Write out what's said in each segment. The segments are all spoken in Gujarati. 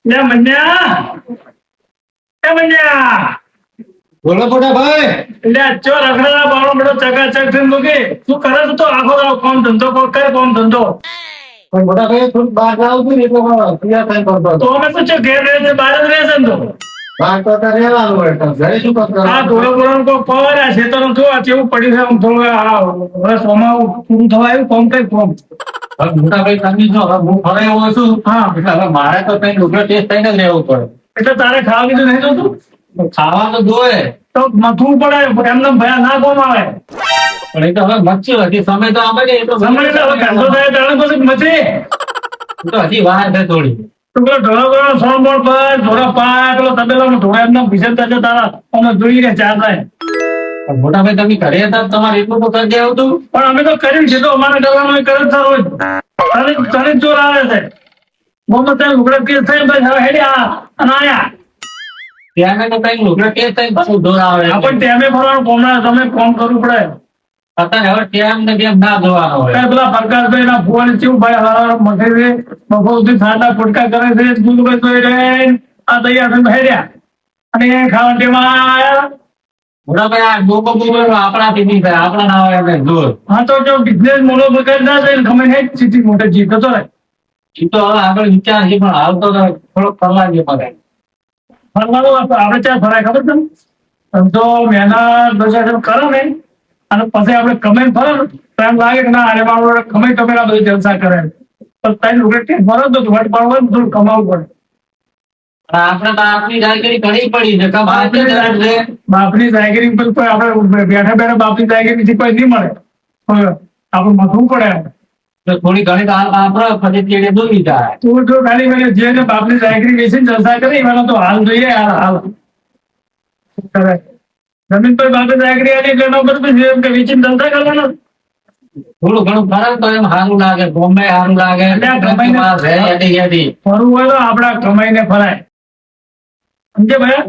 લે મન્યા એ મન્યા બોલો મોટા ભાઈ. લે ચો રખડા બાળો બધો ચકાચક થઈને મૂકી શું કરે છે તો આખો દાડો કોમ ધંધો કઈ કોમ ધંધો પણ મોટા ભાઈ થોડું બહાર જાવ છું ને એટલે ક્લિયર થાય કરતો તો અમે તો ચો ઘેર રહે છે બહાર જ રહે છે ને તો બહાર તો અત્યારે રહેવાનું હોય તો ઘરે શું કરતો આ ધોળો બોળો કો પવન આ ખેતરનું જો આ કેવું પડ્યું છે આમ થોડું આ વર્ષ સોમાં પૂરું થવા આવ્યું કોમ કઈ કોમ મોટા ભાઈ તમે જો હવે હું ફરે એવો છું હા એટલે હવે મારે તો કઈ ડુંગર ટેસ્ટ થઈને જ રહેવું પડે. એટલે તારે ખાવા કીધું નહીં જોતું ખાવા તો જોવે તો મથવું પડે એમને ભયા ના કોમ આવે પણ એ તો હવે મચ્છી હજી સમય તો આવે ને એ તો સમય તો હવે ધંધો થાય ત્યારે પછી મચી એ તો હજી વાર છે થોડી. તું પેલો ઢોળો બોળો સોળ બોળ પર ઢોળો પાક પેલો તબેલામાં ઢોળા એમને ભીષણ થશે તારા અમે જોઈએ ચાર થાય પણ મોટા ભાઈ તમે ઘરે હતા તો તમારે એટલું તો કરી આવતું. પણ અમે તો કર્યું છે તો અમારા ડરવાનું કરે જ સારો તને ચોર આવે છે મોહમ્મદ સાહેબ લુગડા કેસ થાય બસ હવે હેડ્યા અને આયા ત્યાં તો કઈ લુગડા ટેસ્ટ થઈને પાછું ઢોર આવે આપણને ટેમે ફરવાનું કોમના તમે કોમ કરવું પડે અત્યારે હવે ટેમ ને બેમ ના જોવાનો હોય. અત્યારે પેલા પ્રકાશભાઈ ના ફોન કેવું ભાઈ હવાર મથે છે બપોર સુધી સાડા ફટકા કરે છે દૂધભાઈ તો રે આ તૈયાર થઈને હેડ્યા અને ખાવા ટેમાં આયા મોટા ભાઈ આ ડોકો બોકો આપણાથી નહીં થાય આપણા ના હોય એટલે જોર. હા તો જો બિઝનેસ મોટો બગાડ ના થાય ગમે ને સીધી મોટે જીત તો રહે એ તો હવે આગળ વિચાર છે પણ હાલ તો થોડોક ફરવા જેવો પડે. ફરવાનું આપણે ત્યાં ફરાય ખબર તમને ધંધો મહેનત બધું કરો ને અને પછી આપણે કમાઈને ફરો ને તો એમ લાગે કે ના અરે મારો કમાઈ કમેલા બધું જલસા કરે પણ તારી રૂપિયા ફરો તો વટ પાડવાનું થોડું કમાવવું પડે આપણે તો આપની જાણકારી ઘણી પડી છે કે બાપની જાણ છે. બાપની જાગીરી પર કોઈ આપણે બેઠા બેઠા બાપની જાગીરી કોઈ નહીં મળે પણ આપણે મથવું પડે તો થોડી ઘણી તો આપણે પછી તેડે દૂરી જાય. તું જો ખાલી મને જે ને બાપની જાગીરી વેચીને જલસા કરી એવાનો તો હાલ જોઈએ યાર હાલ કરે જમીન પર બાપની જાગીરી આલી એટલે એના ઉપર પછી એમ કે વેચીને જલસા કરવાનો થોડું ઘણું ફરક તો એમ સારું લાગે ગમે સારું લાગે એટલે આ ગમે ને- ફરવું હોય તો આપડા કમાઈને ફરાય સમજે ભાઈ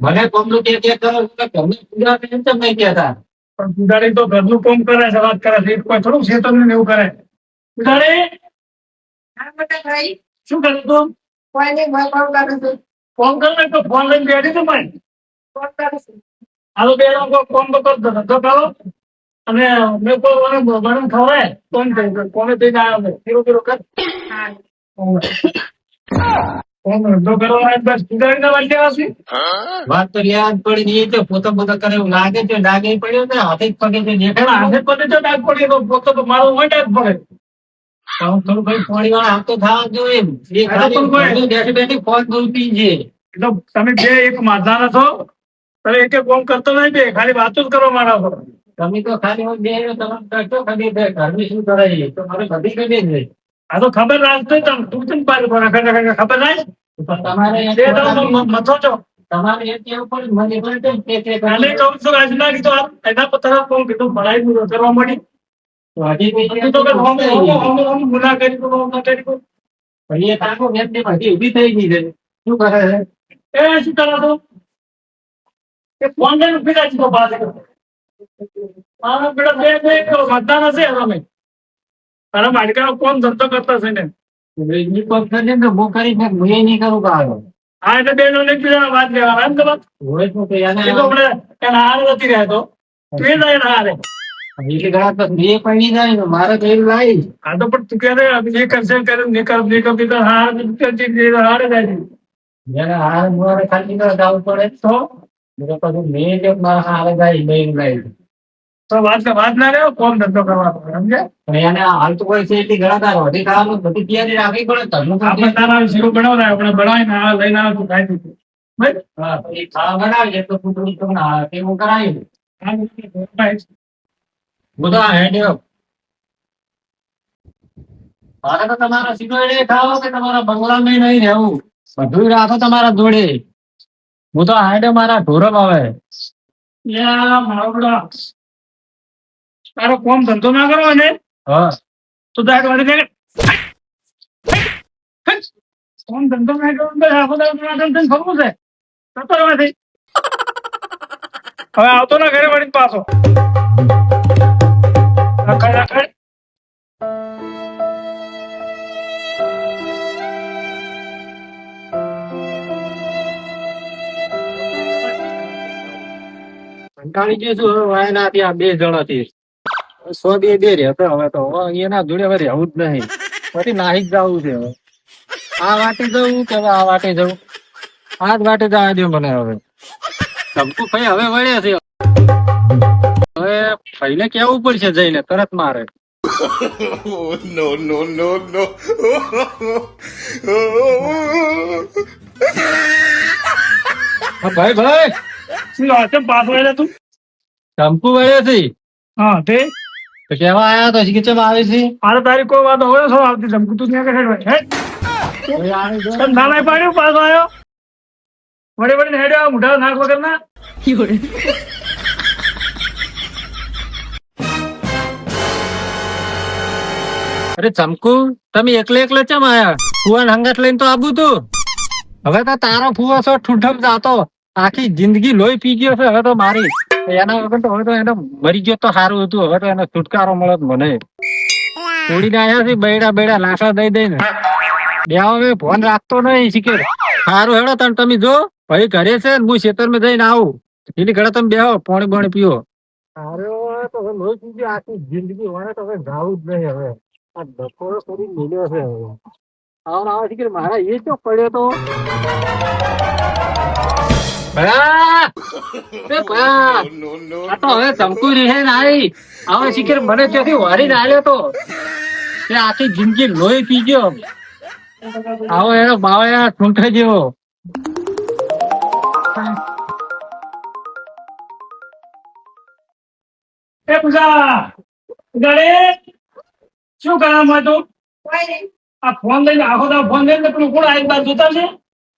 મને કોમનું કે કરો કે તમને પૂરા કેમ તેમ નહીં કહેતા. પણ પૂજારી તો ઘરનું કામ કરે છે વાત કરે છે કોઈ થોડું શેતરનું ને એવું કરે પૂજારી શું કરે તું ફોન કર ને તો ફોન લઈને બેઠી તું ભાઈ હાલો બે લોકો ફોન બકર ધંધો કરો અને મેં કોઈ મને ખવડાય કોણ થઈ કોને થઈને આવ્યો છે કીરો કીરો કર ફોન ધંધો કરવાનો બસ પૂજારી ના વાંચે આવશે વાત તો યાદ પડી ગઈ છે પોતા પોતા કરે એવું લાગે છે ડાગે પડ્યો ને હાથે જ પગે છે પણ દેખાય હાથે પગે તો ડાક પડી તો પોતો તો મારો હોય ડાક પડે થોડું કઈ પાણી વાળા હાથ તો થવા જોઈએ એમ. એ ખાલી ઘરે બેઠી બેઠી ફોન બોલતી છે. એટલે તમે બે એક માધાના છો તમે એક કોમ કરતો નહીં બે ખાલી વાતો જ કરવા મારા છો તમે તો ખાલી હું બે તમે કરશો ખાલી બે ઘરની શું કરે છે તો મારે બધી કરી જ નહીં. આ તો ખબર રાખતો તમે તું કેમ પાર ખબર રાખ પણ તમારે બે તમે મથો છો તમારે એ કેવું પડે મને પણ કેમ કે કાલે કહું છું આજ ના કીધું એના પર તરફ કોમ કીધું ભણાઈ કરવા માંડી તો હજી કીધું તો કે હમ ગુના કરી દઉં હમ ના કરી દઉં પણ એ તાકો વ્યક્તિ બધી ઊભી થઈ ગઈ છે શું કરે છે એ શું કરો છો એ ફોન લઈને ઉભી રાખી દો પાસે મારો બેટા બે મતદાન હશે તમે તારા બાળકાનો કોણ ધંધો કરતા છે ને એ કોમ કરજે ને હું કરી ને હું એ નહીં કરું કારો હા એટલે બેનો ને એકબીજાને વાત લેવાના એમ તમારે હોય તો કે એને એ તો હમણે એના હાર નથી રહેતો તું એ જાય એના હારે એટલે ઘણા તો બે પડી જાય ને મારે તો એવું લાવી હા તો પણ તું ક્યારે એ કરશે કરે નિકળ દીધા હાર હારે જાય છે. જેને હાર મારે ખાલી ના જવું પડે તો પછી મેં જે મારા હારે જાય નહીં લાવી તો વાત ના રહ્યો કોણ ધંધો કરવાનો સમજે પણ એને હાલ તો કોઈ છે એટલી ઘણા તાર વધી ખાવાનું બધી તૈયારી રાખવી પડે તમને તો આપણે તારા શીરો બનાવતા આપણે બનાવીને આ લઈને આવે તું ખાઈ દીધું બસ હા, એ ખાવા બનાવીએ તો પૂછડું તમને એવું કરાવી બધા હેડ્યો મારે તો તમારા સિગરેટ ખાવો કે તમારા બંગલામાં નહીં રહેવું બધું રાખો તમારા જોડે હું તો હાડે મારા ઢોરમ આવે મારો બેટા તારો કોમ ધંધો ના કરો ને હા તો દાટ વાળી દે કોમ ધંધો ના કરો બસ આખો દાડો ધંધો ફરવું છે જતો રહેવાથી હવે આવતો ના ઘરે વળીને પાછો રખડ રખડ કંટાળી ગયો છું હવે વાય ના ત્યાં 2 જણાથી 100 બે રહેતો હવે તો હવે એના જોડે હવે રહેવું જ નહીં પછી નાહી જ જવું છે હવે આ વાટે જવું કે હવે આ વાટે જવું આ જ વાટે જવા દો મને હવે ચંપુ ભાઈ હવે વળ્યા છે હવે ભાઈને કેવું પડશે જઈને તરત મારે Oh, no, no, no, no. ભાઈ ભાઈ શું વાત છે પાછો એટલે તું ચંપુ વળ્યો છે હા તે તો કેવા આયા તો શીખે ચમ આવે છે મારે તારી કોઈ વાત હોય છો આવતી ધમકી તું ત્યાં કે હે હવે આવે છે. તને ના લાઈ પાડ્યું પાછો આવ્યો વળી વળીને હેડ્યો મોઢા નાક વગર ના અરે ચમકુ તમે એકલા ચમ આયા ફુવાન હંગાત લઈને તો આબુ તું હવે તો તારો ફુવા છો ઠૂઠમ જાતો આખી જિંદગી લોહી પી ગયો છે હવે તો મારી એના વગર તો હવે તો એને મરી ગયો તો સારું હતું હવે તો એને છુટકારો મળત મને છોડીને આયા છે બૈડા બૈડા લાસા દઈ દઈને દેવા મેં ફોન રાખતો નહીં શીખે સારું હેડો તને તમે જો ભાઈ ઘરે છે ને હું ખેતરમાં જઈને આવું એની ઘરે તમે બેહો પાણી બાણી પીવો અરે તો હવે લોહી પી ગયો આખી જિંદગી વળે તો હવે જાવું જ નહીં હવે આ બપોરો કરી મિલ્યો છે હવે આવા છે કે મારા એ ચો પડ્યો તો ભયા! એ ભયા! No, no, આ તો હવે ચમકુ રહે નાઈ હવે શીખર મને ત્યાંથી વારીને આલ્યો તો તે આખી જિંદગી લોહી પી ગયો આવો એનો બાવળિયા ઠૂંઠે જેવો એ પૂજા ગણે શું કામ હતું આ ફોન લઈને આખો દા ફોન લઈને પેલું કોણ આવી બાર જોતા છે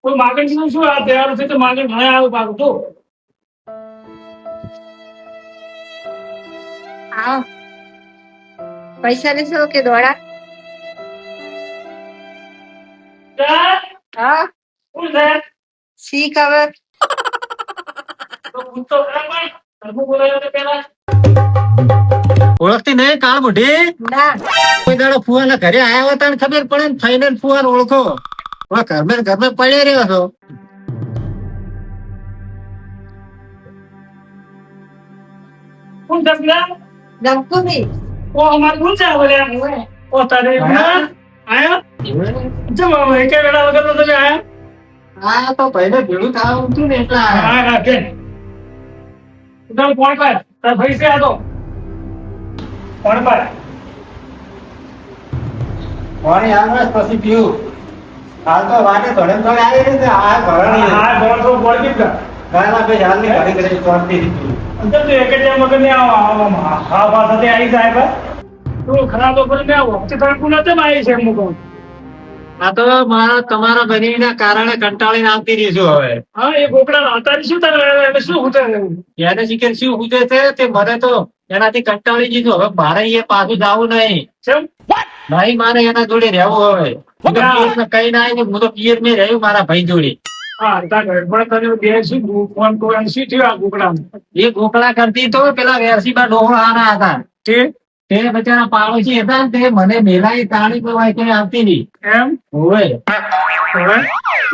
કોઈ માગણ નું શું આ તૈયાર છે તો માગણ ઘણા આવું પાછું તો આવો પૈસા લેશો કે દોડા હા કોણ છે સી ખબર તો પૂછતો ખરા ભાઈ ઘરનું બોલાયો તો પેલા ઓળખતી નહીં કાળ મોઢી ના કોઈ દાડો ફુવાના ઘરે આયા હોય તને ખબર પડે ને ફાઇનલ ફુવાને ઓળખો ઘરમાં પડ્યા રહ્યો છો કોણ દસલા દમકુની ઓ અમાર કોણ છે બોલ્યા ઓ તારે આયા જમ એક વેળા વગર તો તમે આયા આ તો પહેલે ભેળું થવાનું હતું ને એટલા હા હા કે તમે ફોન કર તાર ભાઈ છે આ તો ફોન કર પાણી આવે પછી પીવું હાલ તો વાટે થોડે થોડે આવી રીતે આ ઘરણી હા બોલ તો બોલ કે ગાના બે હાલની ઘડી ઘડી ચોરતી હતી અંતર તો એક જ મગર ને આવો હા બા સાથે આવી સાહેબ તું ખરાબ ઉપર ને આવો તે તારે કોણ છે માઈ છે હું કહું આ તો મારા તમારા બનીના કારણે કંટાળીને આવતી રહી છું હવે હા એ ગોકડા અત્યારે શું તારે એને શું હોતે એને શીખે શું પૂછે છે તે મને તો એનાથી કંટાળી દીધું હવે મારે એ પાછું જવું નહીં કેમ નહીં મારે એના જોડે રહેવું હવે હું તો પિયરમાં કઈ ના આવી ને હું તો પિયર માં રહ્યું મારા ભાઈ જોડે હા તારે પણ તને બે શું ફોન કોણ શું થયું આ ગોકડા એ ગોકળા કરતી તો પેલા વેરસીબા ડોહળા આના હતા તે તે બચારા પાડોશી હતા ને તે મને મેલાઈ તાળી પર વાંચીને આવતી નહીં એમ હોય હવે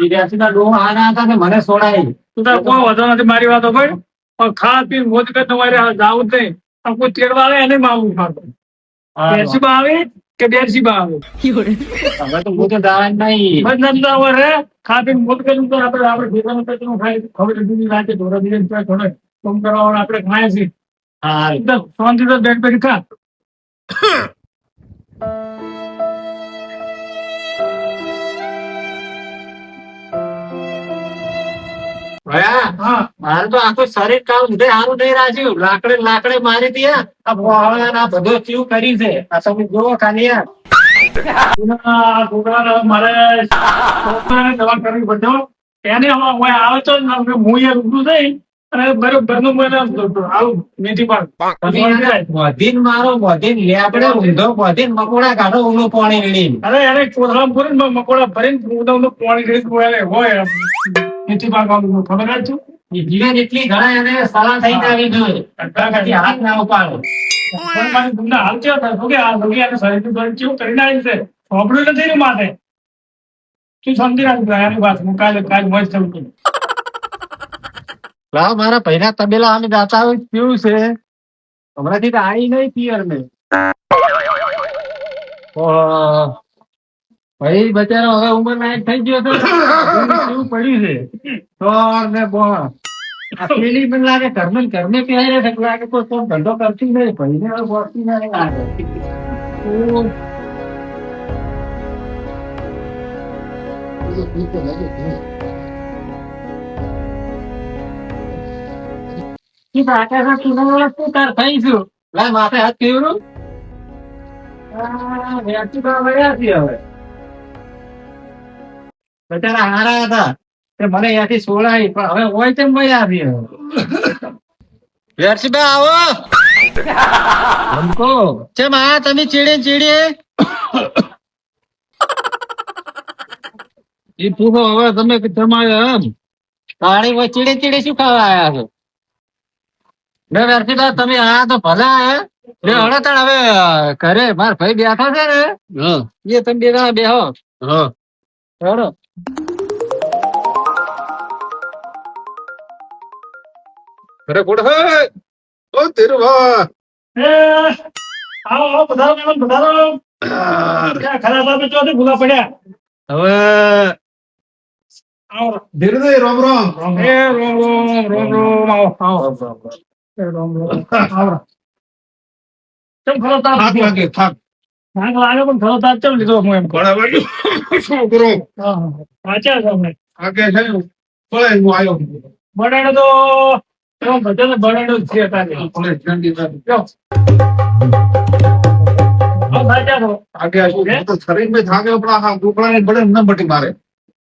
એ વેરસીબા ડોહળા આના હતા ને મને છોડાઈ તું તારે કોઈ વાંધો નથી મારી વાતો ભાઈ પણ ખા પી મોજ કર તમારે જાવું જ નહીં પણ કોઈ તેડવા આવે એને માવું ખાતો બેસી બા આવે કે બેસી બા આવે હવે તો હું તો જવા નહીં બસ નથી આવે રે ખા પી મોજ કરી તો આપણે ભેગાનું પેટનું ખાઈ ખબર દીધી રાતે ધોરા દીધે થોડે કામ કરવા આપણે ખાય છે હા એકદમ શાંતિ તો બેઠ બેઠ ખા ભયા હા મારે તો આખું શરીર કામ લીધે સારું નહીં રાખ્યું લાકડે લાકડે મારી દીયા આ ભોળા ના બધો ચીવ કરી છે આ તમે જોવો ખાલી યાર આ છોકરાને મારે છોકરાને દવા કરવી પડશે એને હવે આવે તો હું અહીંયા રૂબરૂ થઈ અને બરોબરનું મને આવું મેથી પાક વધીન મારો વધીન લેબડે ઊંધો વધીન મકોડા કાઢો ઊનું પાણી રેડી અરે એને કોથળા ભરીને મકોડા ભરીને ઊંધું પાણી રેડી હોય મેથી પાક ખબર છું જીવન એટલી ઘણા એને સલાહ થઈ આવી જોઈએ પછી હાથ ના ઉપાડો પણ મારી તમને હાલ કેવો થાય શું કે આ લોકોએ આને શરીરનું શરીર કેવું કરીને આવી છે સોંપડું નથી ને માથે શું સમજી રાખજો એની વાત હું કાલે મોજ થયું લાવ મારા ભાઈના તબેલા અમે જાતા હોય કેવું છે હમણાંથી તો આવી નહીં પિયર ને ભાઈ બચારો હવે ઉંમર લાયક થઈ ગયો છે કેવું પડ્યું છે તો ને બોલ આ પેલી મને લાગે ઘરને પહેરે છે લાગે કોઈ કોણ ધંધો કરતી નહીં ભાઈને હવે બોલતી નહીં લાગે માથે હાથ કેવું બચારા હારા હતા તે મને ત્યાંથી સોળાઈ પણ હવે હોય તેમ મજા આવી વેરસીબા આવો હમકો ચેમ આ તમે ચીડે એ પૂછો હવે તમે તમારે એમ તાળી હોય ચીડે શું ખાવા આયા છો મેં વેરસીબા તમે આ તો ભલા આયા લે હળો તાણ હવે ઘરે માર ભાઈ બેઠો છે ને એ તમે બે જણા બેહો હળો અરે કોણ હે ઓ તેરો ભા આવો પધારો ક્યાં ખરા હતા ચોથી ભૂલા પડ્યા હવે આવો ધીરે ધીરે રોમ રોમ એ રોમ આવો ચમ ખરો તાપ થાક લાગે થાક થાક લાગે પણ ખરો તાપ ચમ લીધો હું એમ ઘણા વાગ્યું શું કરો વાંચ્યા છો અમને આગે છે ભલે હું આવ્યો બટાડો તો એવો બધાને બટાડો જ છે તારે ભલે ઠંડી નથી સાચા છો આગે શું તો શરીર में થાકે પણ આ ગોકળા ને બડે ન બટી મારે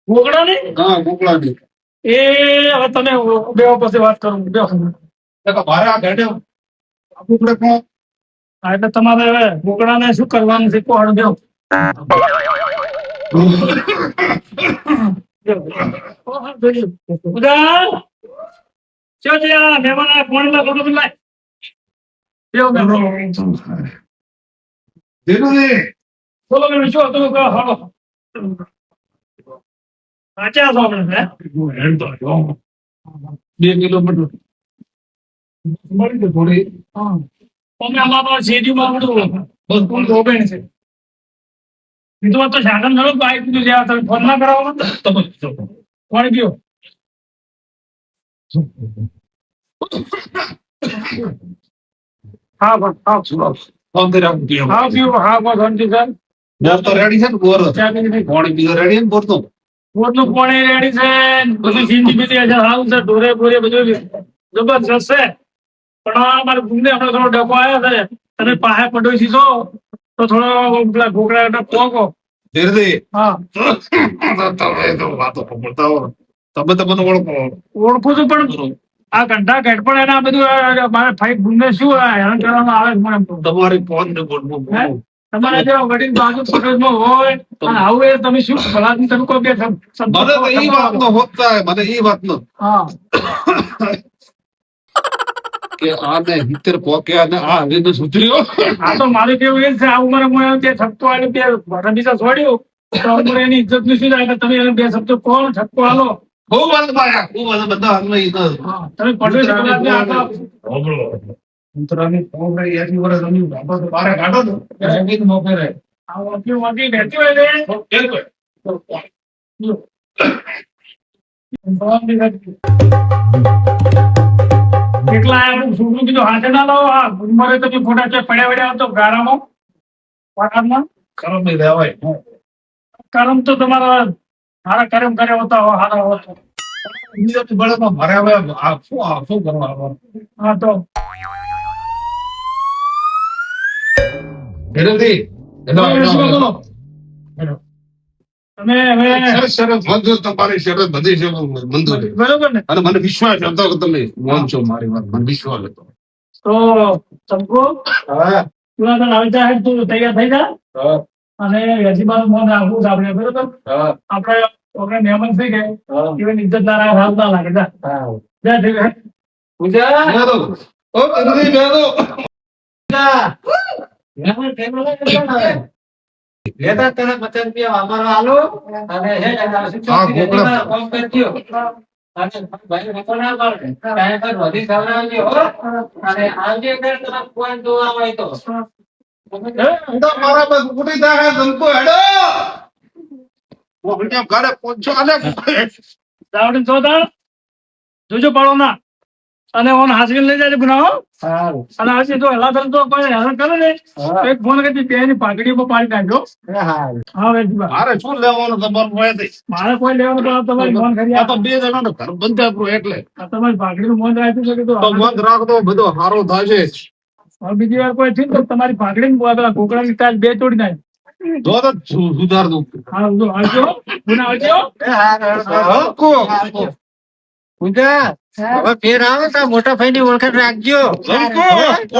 ગોગડા ને હા ગોકળા ની એ હવે તમે બેવો પછી વાત કરું બેવો તો મારે આ ઘડે ગોકળે કોણ હા એટલે તમારે હવે ગોગડા ને શું કરવાનું છે કોણ બેવો ધીરે ધીરે બોલો મેં શું હતું કે હાલો સાચા છો આપણે હું હેડ તો જો 2 કિલોમીટર મળી તો થોડી અમે અમારા શેરીમાં બધું બસ કોણ રોબેણ છે બીજું તો શાગન નડો બાઈક બીજું જ્યાં તમે ફોન ના કરાવો તમે કોણ ગયો હા બસ હા ફોન કરી આવું પીઓ હા પીવો હા બસ શાંતિ સર બોર તો રેડી છે ને બોર ચા પી લીધી પાણી બીજો રેડી ને બોર તો પોતનું પાણી રેડી છે બધું સિંધી બીજી હજાર સારું છે ઢોરે બોરે બધું જબરજસ્ત છે પણ આ મારે ગુંડે હમણાં થોડો ડકો આવ્યો છે તમે પાસે પડોશી છો તો થોડો પેલા ઘોકડા પોકો ધીરે ધીરે હા તમે તો વાતો પડતા હો તમે તો મને ઓળખો ઓળખું છું પણ આ ઘંટા ઘેટ પણ એના બધું મારે ફાઈટ ગુંડે શું હેરાન કરવામાં આવે છે મને એમ કહું. તમારી ફોન ને બોલવું હે? તમારા જેવા વડીલ બાજુ પડોશમાં હોય અને આવું એ તમે શું ભલાથી તમે કોઈ બે શબ્દો મને તો ઈ વાત નો હોતા હે મને ઈ વાત નો હા કે આને હિતર પોક્યા ને આ હરીને સુધર્યો આ તો મારું કેવું એ જ છે આ ઉંમરે હું તે છક્કો આલે બે બીજા છોડ્યું તો ઉંમરે એની ઇજ્જત નું શું થાય કે તમે એને બે શબ્દો કોણ છક્કો આલો બહુ વાત પાયા બહુ વાત બધા હાથમાં ઈ ન હા, તમે પડોશી કલાકને આટલા હોબળો ઉતરાની પોંગરે એથી વરસ અમી બાપા તો બારે કાઢો તો એ ગીત મોકે રે આ વાંકી વાંકી બેઠી હોય ને બિલકુલ કેટલા આયા છોકરું કીધું હાથે ના લાવો આ ઉંમરે તમે ખોટા છે પડ્યા વડ્યા તો ગારામાં વાટામાં કરમ નહીં લેવાય કરમ તો તમારા સારા કરમ કર્યા હોતા સારા હોતા બીજો તો બળમાં મારે હવે આ શું કરવા આવવાનું હા તો ધીરેથી તમે હવે શરત મંજૂર તમારી શરત બધી છે મંજૂર છે. બરોબર ને અને મને વિશ્વાસ હતો કે તમે મોન છો મારી વાત મને વિશ્વાસ હતો તો ચંપો હા તું આગળ આવી જા તું તૈયાર થઈ જા અને યજીબાનું મોન રાખવું છે આપણે બરોબર આપણે મહેમાન થઈ ગયા એવી ઇજ્જત ના રાખે સારું ના લાગે જા જા ઠીક હે પૂજા બેદો ઓ ધીરેથી બેદો લેતા તને 50 રૂપિયા અમારો આલો અને હે હા, ગોકળા. ફોન કરજો અને ભાઈ રખો ના પાડે. ટાઈમ પર વધી ખવડાવજો, હો. અને આવજે ઘર તરફ ફોન જોવા હોય તો. તો મારા બસ ઉઠી જાય ધમકો હેડો ઓહણ્યા ગાડે પહોંચો આલે દાવડી જોદાર જોજો પાડો ના અને ઓન હાસવીને લઈ જાય બનાવો સારું. અને હજી જો હલા તો કોઈ હેરાન કરે ને તો એક ફોન કરી બેની પાઘડી ઉપર પાડી નાખજો. સારું. હા વેજીબા મારે શું લેવાનું તમારું હોય મારે કોઈ લેવાનું તો તમારી ફોન કરી આ તો બે જણાનો ઘર બંધ આપણું એટલે આ તમારી પાઘડીનું મોન રાખ્યું છે કે તો બંધ રાખો તો બધો સારો થશે હવે બીજી વાર કોઈ થયું ને તો તમારી પાઘડી પેલા કોકડાની સ્ટાઇલ બે તોડી નાખ. તો સુધાર દઉં હા જો આવજો ગુના આવજો. હકો પૂજા, હવે ફેર આવે તો મોટા ભાઈની ઓળખાણ રાખજો. હકો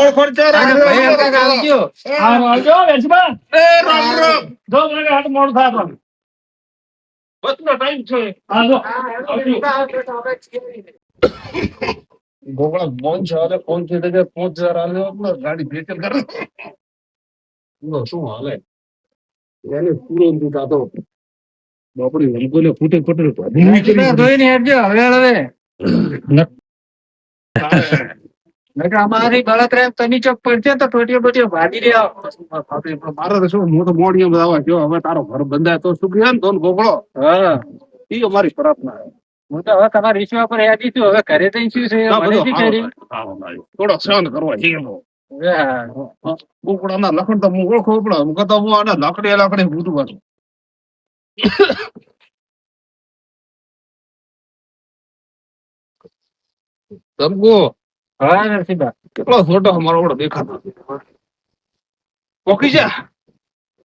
ઓળખોડ ચાર અને ભાઈ હંગાત આવજો. હા આવજો વેજીબા એ રામ રામ જો મને હાથ મોડું થાય તો બસનો ટાઈમ છે હા જો ગોગળા મોન છે હાલે ફોન છે તે 5000 આલે આપણો ગાડી ભેચલ કરે નો શું હાલે એને પૂરો દીધા તો બાપડી હમકોને ફૂટે ફૂટે ધોઈને હેડજો હવે હવે. નકર અમારી બળતરા એમ તની ચોક પડશે તો ટોટીઓ બોટીઓ ભાજી રહ્યા. મારે તો શું મોટો મોડિયો બધા જો હવે તારો ઘર બંધાય તો શું કહે ને તો ગોગળો હા, ઈ અમારી પ્રાર્થના હું તો હવે તમારા વિશ્વા પર હેડી છું. હવે ઘરે તો શું છે ના, મને બધું શી સારું કરી? થાય, સારું થાય. થોડો સહન કરવા જીવો હા. કુકડાના લખણ તો હું ઓળખો પડે હું કહેતા હું આને લાકડી ભૂતું પાછું તમકો હા નરસિંહબા. કેટલો ફોટો અમારો ઓળો દેખાતો ઓકી જા